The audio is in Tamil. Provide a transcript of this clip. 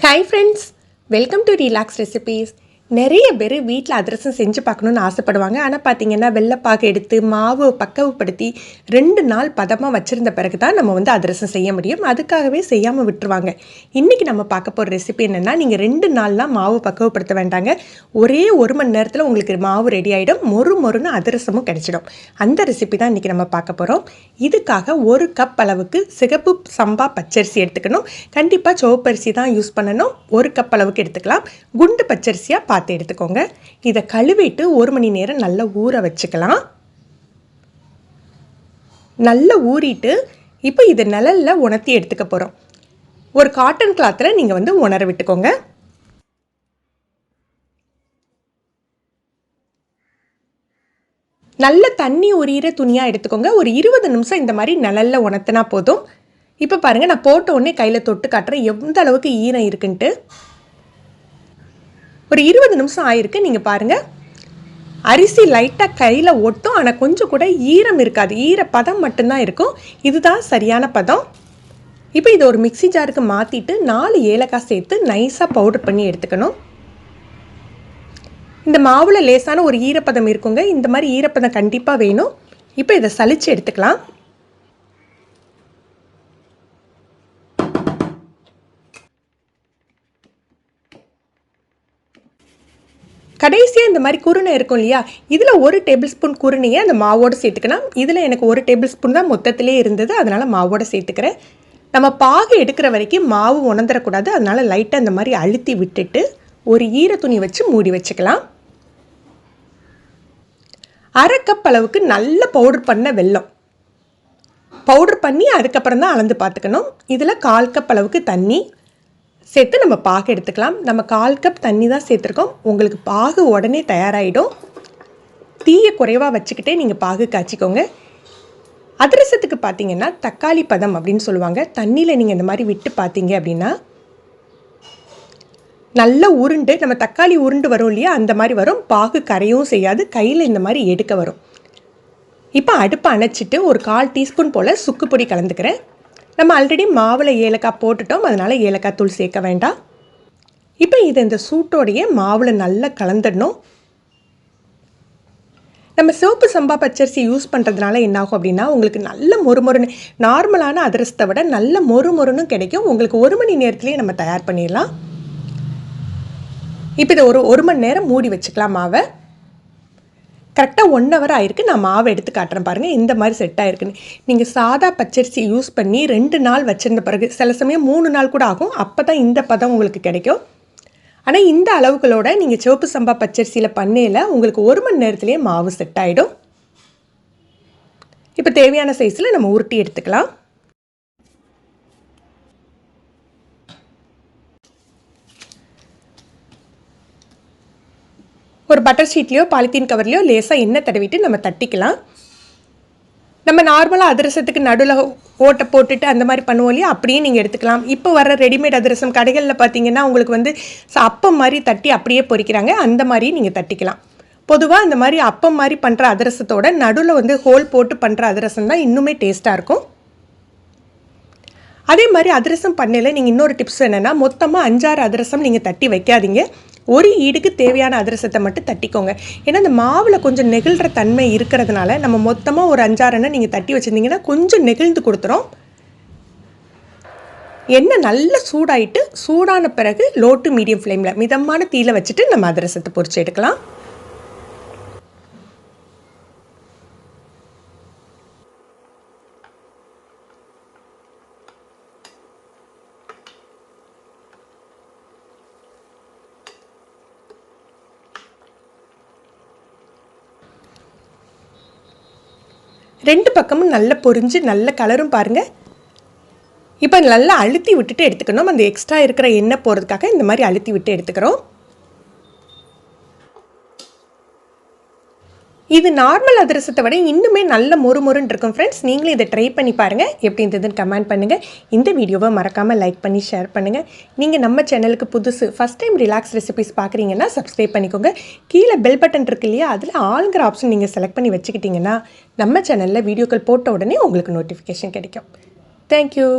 Hi friends, welcome to Relax Recipes. நிறைய பேர் வீட்டில் அதிரசம் செஞ்சு பார்க்கணுன்னு ஆசைப்படுவாங்க. ஆனால் பார்த்தீங்கன்னா வெள்ளைப்பாகு எடுத்து மாவு பக்குவப்படுத்தி 2 நாள் பதமாக வச்சுருந்த பிறகு தான் நம்ம அதிரசம் செய்ய முடியும். அதுக்காகவே செய்யாமல் விட்டுருவாங்க. இன்றைக்கி நம்ம பார்க்க போகிற ரெசிபி என்னென்னா, நீங்கள் 2 நாள்லாம் மாவு பக்குவப்படுத்த வேண்டாங்க. ஒரே 1 மணி நேரத்தில் உங்களுக்கு மாவு ரெடி ஆகிடும். மொறுன்னு அதிரசமும் கிடைச்சிடும். அந்த ரெசிபி தான் இன்றைக்கி நம்ம பார்க்க போகிறோம். இதுக்காக 1 கப் அளவுக்கு சிகப்பு சம்பா பச்சரிசி எடுத்துக்கணும். கண்டிப்பாக சிவப்பரிசி தான் யூஸ் பண்ணணும். 1 கப் அளவுக்கு எடுத்துக்கலாம். குண்டு பச்சரிசியாக பார்த்து எடுத்துக்கோங்க. இதை கழுவிட்டு 1 மணி நேரம் நல்லா ஊற வச்சுக்கலாம். நல்லா ஊறிட்டு இப்போ இதை நிழலில் உணர்த்தி எடுத்துக்க போகிறோம். ஒரு காட்டன் கிளாத்தில் நீங்கள் உணர விட்டுக்கோங்க. நல்ல தண்ணி உரியிற துணியாக எடுத்துக்கோங்க. ஒரு 20 நிமிஷம் இந்த மாதிரி நிழலில் உணர்த்தினா போதும். இப்போ பாருங்கள், நான் போட்ட உடனே கையில் தொட்டு காட்டுறேன் எந்த அளவுக்கு ஈரம் இருக்குன்ட்டு. ஒரு 20 நிமிஷம் ஆயிருக்கு. நீங்கள் பாருங்கள், அரிசி லைட்டாக கையில் ஒட்டும், ஆனால் கொஞ்சம் கூட ஈரம் இருக்காது. ஈரப்பதம் மட்டும்தான் இருக்கும். இதுதான் சரியான பதம். இப்போ இதை ஒரு மிக்சி ஜாருக்கு மாற்றிட்டு 4 ஏலக்காய் சேர்த்து நைஸாக பவுடர் பண்ணி எடுத்துக்கணும். இந்த மாவில் லேசான ஒரு ஈரப்பதம் இருக்குங்க. இந்த மாதிரி ஈரப்பதம் கண்டிப்பாக வேணும். இப்போ இதை சலிச்சு எடுத்துக்கலாம். கடைசியாக இந்த மாதிரி குருணை இருக்கும் இல்லையா, இதில் 1 டேபிள் ஸ்பூன் குருணையை அந்த மாவோடு சேர்த்துக்கலாம். இதில் எனக்கு 1 டேபிள் ஸ்பூன் தான் மொத்தத்திலே இருந்தது, அதனால் மாவோடு சேர்த்துக்கிறேன். நம்ம பாகு எடுக்கிற வரைக்கும் மாவு உணர்ந்துடக்கூடாது. அதனால் லைட்டாக இந்த மாதிரி அழுத்தி விட்டுட்டு ஒரு ஈர துணி வச்சு மூடி வச்சுக்கலாம். 1/2 கப் அளவுக்கு நல்ல பவுடர் பண்ண வெல்லம் பவுடர் பண்ணி அதுக்கப்புறம் தான் அளந்து பார்த்துக்கணும். இதில் 1/4 கப் அளவுக்கு தண்ணி சேர்த்து நம்ம பாகு எடுத்துக்கலாம். நம்ம 1/4 கப் தண்ணி தான் சேர்த்துருக்கோம். உங்களுக்கு பாகு உடனே தயாராகிடும். தீயை குறைவாக வச்சுக்கிட்டே நீங்கள் பாகு காய்ச்சிக்கோங்க. அதிரசத்துக்கு பார்த்தீங்கன்னா தக்காளி பதம் அப்படின்னு சொல்லுவாங்க. தண்ணியில் நீங்கள் இந்த மாதிரி விட்டு பார்த்தீங்க அப்படின்னா நல்லா உருண்டு, நம்ம தக்காளி உருண்டு வரும் இல்லையா, அந்த மாதிரி வரும். பாகு கரையும் செய்யாது, கையில் இந்த மாதிரி எடுக்க வரும். இப்போ அடுப்பை அணைச்சிட்டு ஒரு 1/4 டீஸ்பூன் போல் சுக்கு பொடி கலந்துக்கிறேன். நம்ம ஆல்ரெடி மாவில் ஏலக்காய் போட்டுட்டோம், அதனால் ஏலக்காய் தூள் சேர்க்க வேண்டாம். இப்போ இதை இந்த சூட்டோடையே மாவில் நல்லா கலந்துடணும். நம்ம சிவப்பு சம்பா பச்சரிசி யூஸ் பண்ணுறதுனால என்னாகும் அப்படின்னா, உங்களுக்கு நல்ல மொறுன்னு, நார்மலான அதிரசத்தை விட நல்ல மொறுன்னு கிடைக்கும். உங்களுக்கு 1 மணி நேரத்துலேயே நம்ம தயார் பண்ணிடலாம். இப்போ இதை ஒரு 1 மணி நேரம் மூடி வச்சுக்கலாம். மாவை கரெக்டாக 1 ஹவர் ஆயிருக்கு. நான் மாவை எடுத்து காட்டுறேன் பாருங்கள், இந்த மாதிரி செட் ஆகிருக்குன்னு. நீங்கள் சாதா பச்சரிசி யூஸ் பண்ணி 2 நாள் வச்சிருந்த பிறகு, சில சமயம் 3 நாள் கூட ஆகும், அப்போ தான் இந்த பதம் உங்களுக்கு கிடைக்கும். ஆனால் இந்த அளவுகளோட நீங்கள் சிவப்பு சம்பா பச்சரிசியில் பண்ணையில் உங்களுக்கு 1 மணி நேரத்துலேயே மாவு செட் ஆகிடும். இப்போ தேவையான சைஸில் நம்ம உருட்டி எடுத்துக்கலாம். ஒரு பட்டர் ஷீட்லேயோ பாலித்தீன் கவர்லையோ லேசாக எண்ணெய் தடவிட்டு நம்ம தட்டிக்கலாம். நம்ம நார்மலாக அதிரசத்துக்கு நடுவில் ஓட்டை போட்டுட்டு அந்த மாதிரி பண்ணுவோம் இல்லையா, அப்படியே நீங்கள் எடுத்துக்கலாம். இப்போ வர ரெடிமேட் அதிரசம் கடைகளில் பார்த்தீங்கன்னா உங்களுக்கு அப்பம் மாதிரி தட்டி அப்படியே பொரிக்கிறாங்க. அந்த மாதிரி நீங்கள் தட்டிக்கலாம். பொதுவாக அந்த மாதிரி அப்பம் மாதிரி பண்ணுற அதிரசத்தோட நடுவில் ஹோல் போட்டு பண்ணுற அதிரசம் தான் இன்னுமே டேஸ்ட்டாக இருக்கும். அதே மாதிரி அதிரசம் பண்ணையில் நீங்கள் இன்னொரு டிப்ஸ் என்னென்னா, மொத்தமாக 5-6 அதிரசம் நீங்கள் தட்டி வைக்காதீங்க. ஒரு ஈடுக்கு தேவையான அதிரசத்தை மட்டும் தட்டிக்கோங்க. ஏன்னா இந்த மாவில் கொஞ்சம் நெகிழ்கிற தன்மை இருக்கிறதுனால நம்ம மொத்தமாக ஒரு 5-6 நீங்கள் தட்டி வச்சுருந்தீங்கன்னா கொஞ்சம் நெகிழ்ந்து கொடுத்துரும். எண்ணெய் நல்லா சூடாயிட்டு, சூடான பிறகு லோ டு மீடியம் ஃப்ளேமில் மிதமான தீயில் வச்சுட்டு நம்ம அதிரசத்தை பொரிச்சு எடுக்கலாம். ரெண்டு பக்கமும் நல்லா பொரிஞ்சு நல்ல கலரும் பாருங்கள். இப்போ நல்லா அழுத்தி விட்டுட்டு எடுத்துக்கணும். அந்த எக்ஸ்ட்ரா இருக்கிற எண்ணெய் போகிறதுக்காக இந்த மாதிரி அழுத்தி விட்டு எடுத்துக்கிறோம். இது நார்மல் அதிரசத்தை விட இன்னுமே நல்ல மொறுன்னு இருக்கும் ஃப்ரெண்ட்ஸ். நீங்களும் இதை ட்ரை பண்ணி பாருங்கள். எப்படி இருந்ததுன்னு கமெண்ட் பண்ணுங்கள். இந்த வீடியோவை மறக்காமல் லைக் பண்ணி ஷேர் பண்ணுங்கள். நீங்கள் நம்ம சேனலுக்கு புதுசு ஃபஸ்ட் டைம் ரிலாக்ஸ் ரெசிபிஸ் பார்க்குறீங்கன்னா சப்ஸ்கிரைப் பண்ணிக்கோங்க. கீழே பெல் பட்டன் இருக்கு இல்லையா, அதில் ஆளுங்கிற ஆப்ஷன் நீங்கள் செலக்ட் பண்ணி வச்சுக்கிட்டிங்கன்னா நம்ம சேனலில் வீடியோக்கள் போட்ட உடனே உங்களுக்கு நோட்டிஃபிகேஷன் கிடைக்கும். தேங்க்யூ.